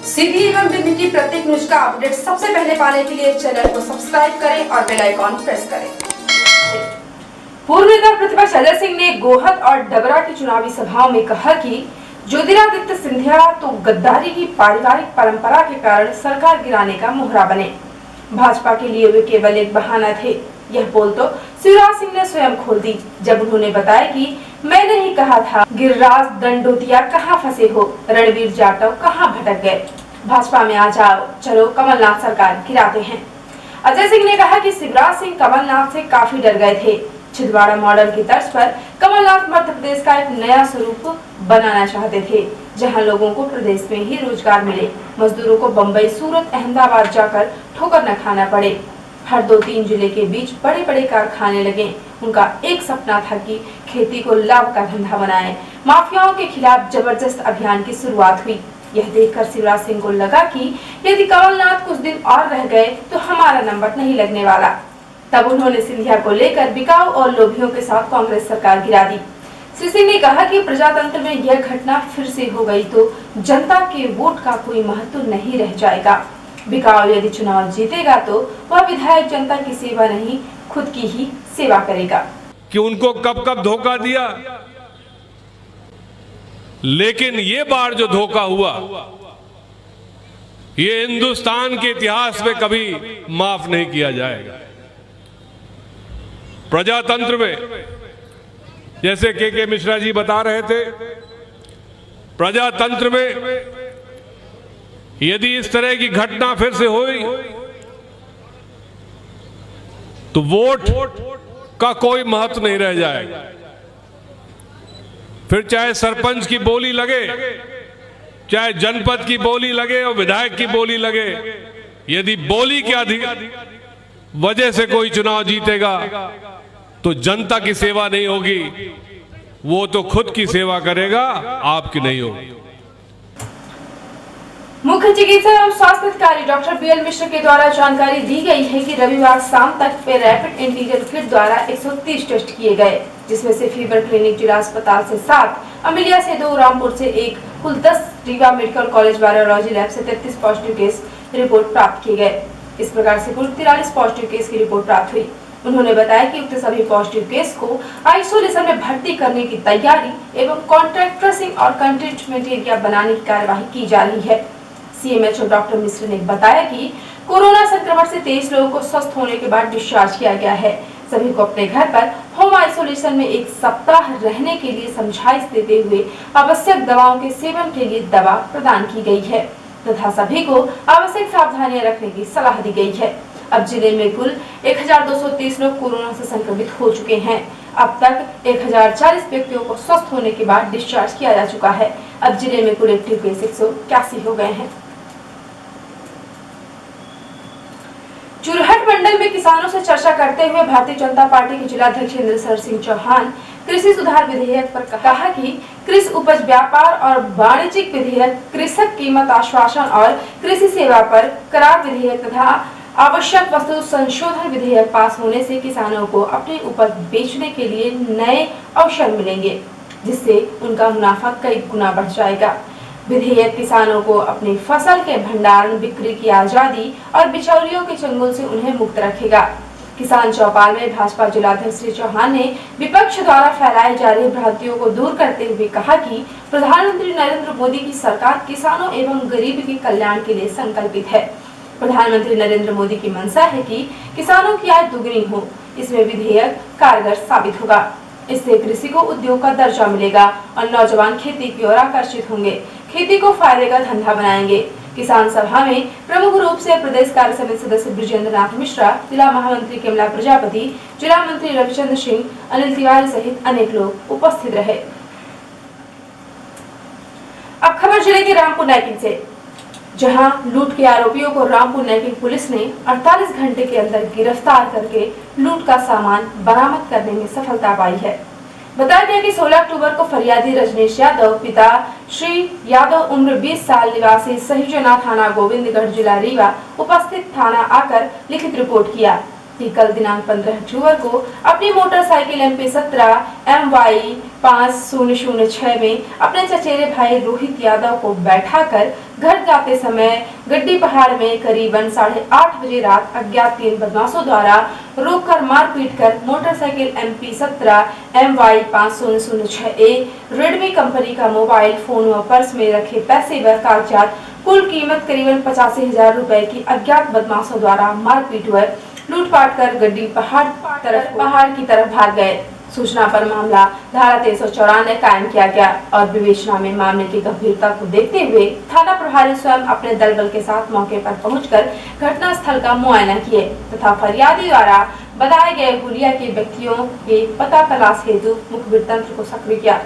सीधी एवं विभिन्न प्रत्येक न्यूज का अपडेट सबसे पहले पाने के लिए चैनल को सब्सक्राइब करें और बेल आइकॉन प्रेस करें। पूर्व नेता प्रतिपक्ष अजय सिंह ने गोहद और डबरा की चुनावी सभाओं में कहा कि ज्योतिरादित्य सिंधिया तो गद्दारी की पारिवारिक परंपरा के कारण सरकार गिराने का मोहरा बने। भाजपा के लिए वे केवल एक बहाना थे। यह बोल तो शिवराज सिंह ने स्वयं खोल दी जब उन्होंने बताया कि मैंने ही कहा था गिरिराज दंडोतिया कहाँ फंसे हो, रणवीर जाटव कहाँ भटक गए, भाजपा में आ जाओ, चलो कमलनाथ सरकार गिराते हैं। अजय सिंह ने कहा कि शिवराज सिंह कमलनाथ से काफी डर गए थे। छिंदवाड़ा मॉडल की तर्ज पर कमलनाथ मध्य प्रदेश का एक नया स्वरूप बनाना चाहते थे, जहां लोगों को प्रदेश में ही रोजगार मिले, मजदूरों को बम्बई, सूरत, अहमदाबाद जाकर ठोकर न खाना पड़े। हर 2-3 जिले के बीच बड़े बड़े कारखाने लगे। उनका एक सपना था कि खेती को लाभ का धंधा बनाएं। माफियाओं के खिलाफ जबरदस्त अभियान की शुरुआत हुई। यह देखकर शिवराज सिंह को लगा कि यदि कमलनाथ कुछ दिन और रह गए तो हमारा नंबर नहीं लगने वाला। तब उन्होंने सिंधिया को लेकर बिकाऊ और लोभियों के साथ कांग्रेस सरकार गिरा दी। श्री सिंह ने कहा कि प्रजातंत्र में यह घटना फिर से हो गई तो जनता के वोट का कोई महत्व नहीं रह जाएगा। बिकाऊ यदि चुनाव जीतेगा तो वह विधायक जनता की सेवा नहीं, खुद की ही सेवा करेगा। कि उनको कब कब धोखा दिया, लेकिन ये बार जो धोखा हुआ ये हिंदुस्तान के इतिहास में कभी माफ नहीं किया जाएगा। प्रजातंत्र में जैसे के मिश्रा जी बता रहे थे, प्रजातंत्र में यदि इस तरह की घटना फिर से हुई तो वोट का कोई महत्व नहीं रह जाएगा। फिर चाहे सरपंच की बोली लगे, चाहे जनपद की बोली लगे और विधायक की बोली लगे, यदि बोली की वजह से कोई चुनाव जीतेगा तो जनता की सेवा नहीं होगी, वो तो खुद की सेवा करेगा, आपकी नहीं होगी। मुख्य चिकित्सा एवं स्वास्थ्य अधिकारी डॉक्टर बीएल मिश्र के द्वारा जानकारी दी गई है कि रविवार शाम तक पे रैपिड एंटीजन किट द्वारा 130 टेस्ट किए गए, जिसमें से फीवर क्लिनिक जिला अस्पताल से 7, अमिलिया से 2, रामपुर से 1, कुल 10, Rewa medical college virology lab से 33 पॉजिटिव केस रिपोर्ट प्राप्त किए गए। इस प्रकार से कुल 43 पॉजिटिव केस की रिपोर्ट प्राप्त हुई। उन्होंने बताया कि उक्त सभी पॉजिटिव केस को आइसोलेशन में भर्ती करने की तैयारी एवं कॉन्ट्रैक्ट ट्रेसिंग और कंटेनमेंट एरिया बनाने की कार्यवाही की जा रही है। सीएमएचओ डॉक्टर मिश्र ने बताया कि कोरोना संक्रमण से 23 लोगों को स्वस्थ होने के बाद डिस्चार्ज किया गया है। सभी को अपने घर पर होम आइसोलेशन में 1 सप्ताह रहने के लिए समझाइश देते हुए आवश्यक दवाओं के सेवन के लिए दवा प्रदान की गई है तथा सभी को आवश्यक सावधानियां रखने की सलाह दी गई है। अब जिले में कुल 1230 लोग कोरोना से संक्रमित हो चुके हैं। अब तक 1040 व्यक्तियों को स्वस्थ होने के बाद डिस्चार्ज किया जा चुका है। अब जिले में कुल एक्टिव केस 181 हो गए हैं। चुरहट मंडल में किसानों से चर्चा करते हुए भारतीय जनता पार्टी के जिलाध्यक्ष इंद्रशर सिंह चौहान कृषि सुधार विधेयक पर कहा कि कृषि उपज व्यापार और वाणिज्यिक विधेयक, कृषक कीमत आश्वासन और कृषि सेवा पर करार विधेयक तथा आवश्यक वस्तु संशोधन विधेयक पास होने से किसानों को अपनी उपज बेचने के लिए नए अवसर मिलेंगे, जिससे उनका मुनाफा कई गुना बढ़ जाएगा। विधेयक किसानों को अपनी फसल के भंडारण, बिक्री की आजादी और बिचौलियों के चंगुल से उन्हें मुक्त रखेगा। किसान चौपाल में भाजपा जिलाध्यक्ष श्री चौहान ने विपक्ष द्वारा फैलाई जा रही भ्रांतियों को दूर करते हुए कहा कि प्रधानमंत्री नरेंद्र मोदी की सरकार किसानों एवं गरीब के कल्याण के लिए संकल्पित है। प्रधानमंत्री नरेंद्र मोदी की मंशा है कि किसानों की आय दुगनी हो। इसमें विधेयक कारगर साबित होगा। इससे कृषि को उद्योग का दर्जा मिलेगा और नौजवान खेती की ओर आकर्षित होंगे, खेती को फायदे का धंधा बनाएंगे। किसान सभा में प्रमुख रूप से प्रदेश कार्य समिति सदस्य ब्रिजेंद्र नाथ मिश्रा, जिला महामंत्री कमला प्रजापति, जिला मंत्री रविचंद्र सिंह, अनिल तिवारी सहित अनेक लोग उपस्थित रहे। अब खबर जिले के रामपुर नैकिन से, जहां लूट के आरोपियों को रामपुर नैकिन पुलिस ने 48 घंटे के अंदर गिरफ्तार करके लूट का सामान बरामद करने में सफलता पाई है। बताया गया कि 16 अक्टूबर को फरियादी रजनीश यादव, पिता श्री यादव, उम्र 20 साल, निवासी सहिजना थाना गोविंदगढ़, जिला रीवा, उपस्थित थाना आकर लिखित रिपोर्ट किया। कि कल दिनांक 15 अक्टूबर को अपनी मोटरसाइकिल MP17 MY 5006 में अपने चचेरे भाई रोहित यादव को बैठाकर घर जाते समय गड्डी पहाड़ में करीबन 8:30 बजे रात अज्ञात 3 बदमाशों द्वारा रोककर मारपीट कर motorcycle MP17 MY 5006A Redmi company का मोबाइल फोन व पर्स में रखे पैसे व कागजात कुल कीमत करीबन 85,000 रुपए की अज्ञात बदमाशों द्वारा मारपीट व लूटपाट कर गड्डी पहाड़ की तरफ भाग गए। सूचना पर मामला धारा 394 कायम किया गया और विवेचना में मामले की गंभीरता को देखते हुए थाना प्रभारी स्वयं अपने दल बल के साथ मौके पर पहुंचकर घटना स्थल का मुआयना किए तथा फरियादी द्वारा बताए गए हुलिया के व्यक्तियों के पता तलाश हेतु मुखबिर तंत्र को सक्रिय किया।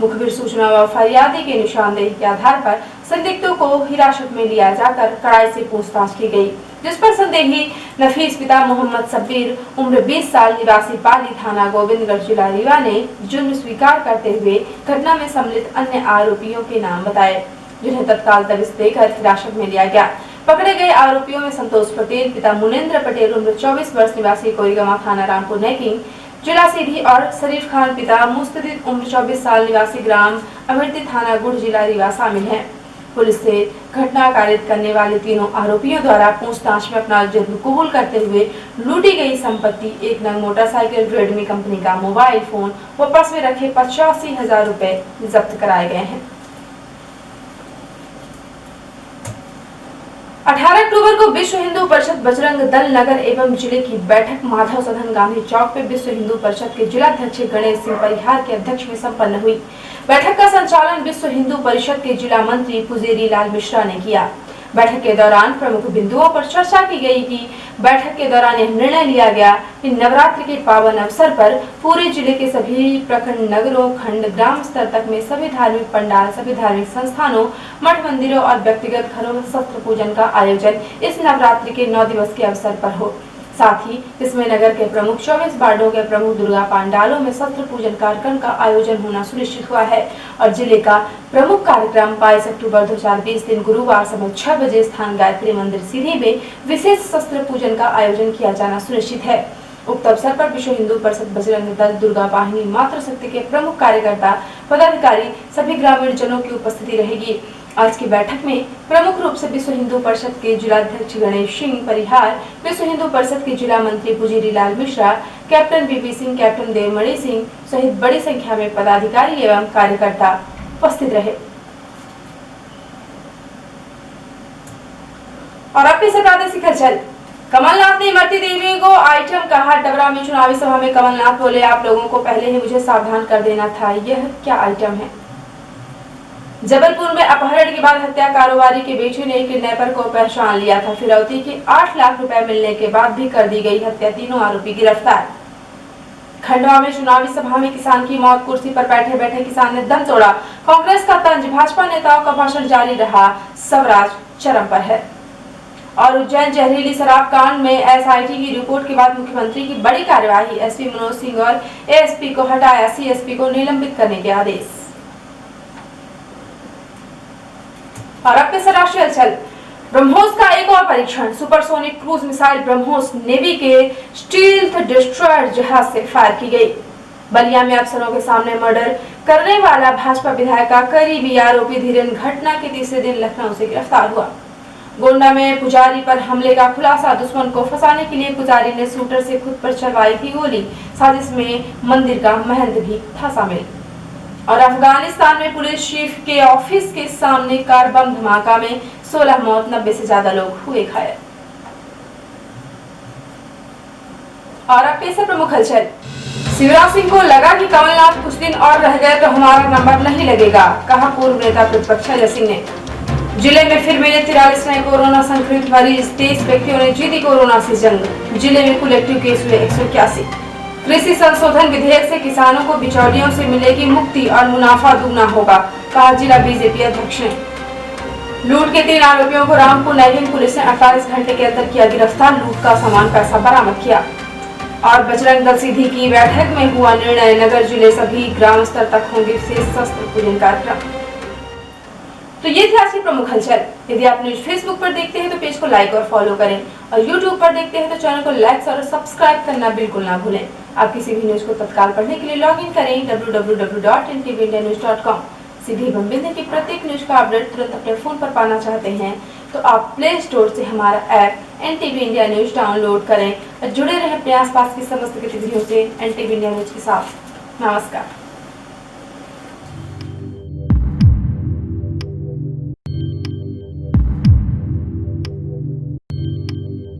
मुखबिर सूचना व फरियादी के निशानदेही के आधार पर संदिग्धों को हिरासत में लिया जाकर कड़ाई से पूछताछ की गई, जिस पर संदेही नफीस पिता मोहम्मद सब्बीर उम्र 20 साल निवासी पाली थाना गोविंदगढ़ जिला रीवा ने जुर्म स्वीकार करते हुए घटना में सम्मिलित अन्य आरोपियों के नाम बताए, जिन्हें तत्काल दबिश देकर हिरासत में लिया गया। पकड़े गए आरोपियों में संतोष पटेल पिता मुनेंद्र पटेल उम्र 24 वर्ष निवासी कोईगांव थाना रामपुर नेकिंग जिला सीधी और शरीफ खान पिता मुस्तदिद उम्र 24 साल निवासी ग्राम अमृति थाना गुड़ जिला रीवा शामिल हैं। पुलिस से घटना कारित करने वाले तीनों आरोपियों द्वारा पूछताछ में अपना जुर्म कबूल करते हुए लूटी गई संपत्ति 1 नग मोटरसाइकिल रेडमी कंपनी का मोबाइल फोन व पर्स में रखे 85,000 रुपए जब्त कराए गए हैं। 18 अक्टूबर को विश्व हिंदू परिषद बजरंग दल नगर एवं जिले की बैठक माधव सदन गांधी चौक पे विश्व हिंदू परिषद के जिलाध्यक्ष गणेश सिंह परिहार के अध्यक्ष में संपन्न हुई। बैठक का संचालन विश्व हिंदू परिषद के जिला मंत्री पुजेरी लाल मिश्रा ने किया। बैठक के दौरान प्रमुख बिंदुओं पर चर्चा की गई कि बैठक के दौरान यह निर्णय लिया गया कि नवरात्रि के पावन अवसर पर पूरे जिले के सभी प्रखंड नगरों खंड ग्राम स्तर तक में सभी धार्मिक पंडाल सभी धार्मिक संस्थानों मठ मंदिरों और व्यक्तिगत घरों में शस्त्र पूजन का आयोजन इस नवरात्रि के 9 दिवस के अवसर पर हो। साथ ही इसमें नगर के प्रमुख 24 वार्डों के प्रमुख दुर्गा पंडालों में शस्त्र पूजन कार्यक्रम का आयोजन होना सुनिश्चित हुआ है और जिले का प्रमुख कार्यक्रम 22 अक्टूबर 2020 दिन गुरुवार समय 6 बजे स्थान गायत्री मंदिर सीधी में विशेष शस्त्र पूजन का आयोजन किया जाना सुनिश्चित है। उक्त अवसर पर विश्व हिंदू परिषद बजरंग दल दुर्गा वाहिनी मातृशक्ति के प्रमुख कार्यकर्ता पदाधिकारी सभी ग्रामीण जनों की उपस्थिति रहेगी। आज की बैठक में प्रमुख रूप से विश्व हिंदू परिषद के जिलाध्यक्ष गणेश सिंह परिहार, विश्व हिंदू परिषद के जिला मंत्री Pujeri Lal Mishra, captain BP Singh, captain Devmani Singh सहित बड़ी संख्या में पदाधिकारी एवं कार्यकर्ता उपस्थित रहे। और अब पेश प्रादेशिक हलचल। कमलनाथ ने इमरती देवी को आइटम कहा। डबरा में चुनावी सभा में कमलनाथ बोले, आप लोगों को पहले ही मुझे सावधान कर देना था। यह क्या आइटम है? जबलपुर में अपहरण के बाद हत्या कारोबारी के बेटे ने किडनैपर को पहचान लिया था। फिरौती के 8 लाख रुपए मिलने के बाद भी कर दी गई हत्या, तीनों आरोपी गिरफ्तार। खंडवा में चुनावी सभा में किसान की मौत, कुर्सी पर बैठे बैठे किसान ने दम तोड़ा। कांग्रेस का तंज, भाजपा नेताओं का भाषण जारी रहा, स्वराज चरम पर है। और उज्जैन जहरीली शराब कांड में एसआईटी की रिपोर्ट के बाद मुख्यमंत्री की बड़ी कार्यवाही, एसपी मनोज सिंह और एएसपी को हटाया, सीएसपी को निलंबित करने के आदेश। और अब पेश राष्ट्रीय हलचल। ब्रह्मोस का एक और परीक्षण, supersonic cruise missile BrahMos navy के स्टील्थ डिस्ट्रॉयर जहाज से फायर की गई। बलिया में अफसरों के सामने मर्डर करने वाला भाजपा विधायक का करीबी आरोपी धीरेन्द्र घटना के तीसरे दिन लखनऊ से गिरफ्तार हुआ। गोंडा में पुजारी पर हमले का खुलासा, दुश्मन को फंसाने के लिए पुजारी ने शूटर से खुद पर चलवाई थी गोली, साजिश में मंदिर का महंत भी था शामिल। और अफगानिस्तान में पुलिस चीफ के ऑफिस के सामने कार बम धमाका में 16 मौत, 90 से ज्यादा लोग हुए घायल। और अब पेश है प्रमुख हलचल। शिवराज सिंह को लगा कि कमलनाथ कुछ दिन और रह गए तो हमारा नंबर नहीं लगेगा, कहा पूर्व नेता प्रतिपक्ष अजय सिंह ने। जिले में फिर मिले 43 नए कोरोना संक्रमित मरीज, 23 व्यक्तियों ने जीती कोरोना से जंग। जिले में कुल एक्टिव केस हुए 181। कृषि संशोधन विधेयक से किसानों को बिचौलियों से मिलेगी मुक्ति और मुनाफा दुगना होगा, कहा जिला बीजेपी अध्यक्ष ने। लूट के 3 आरोपियों को रामपुर नैगिंग पुलिस ने 48 घंटे के अंदर किया गिरफ्तार, लूट का सामान पैसा बरामद किया। और बजरंग दल सीधी की बैठक में हुआ निर्णय, नगर जिले सभी ग्राम स्तर तक होंगे विशेष शस्त्र पूजन कार्यक्रम। तो ये थी आज की प्रमुख हलचल। यदि आप न्यूज फेसबुक पर देखते हैं तो पेज को लाइक और फॉलो करें और यूट्यूब पर देखते हैं तो चैनल को लाइक और सब्सक्राइब करना बिल्कुल ना भूलें। आप किसी भी न्यूज को तत्काल पढ़ने के लिए लॉग इन करें www.ntvindianews.com। सीधे बम्बिंदर की प्रत्येक न्यूज का अपडेट तुरंत अपने फोन पर पाना चाहते हैं तो आप प्ले स्टोर से हमारा app NTV India news download करें और जुड़े रहें अपने आसपास की समस्त गतिविधियों से NTV इंडिया न्यूज के साथ। नमस्कार।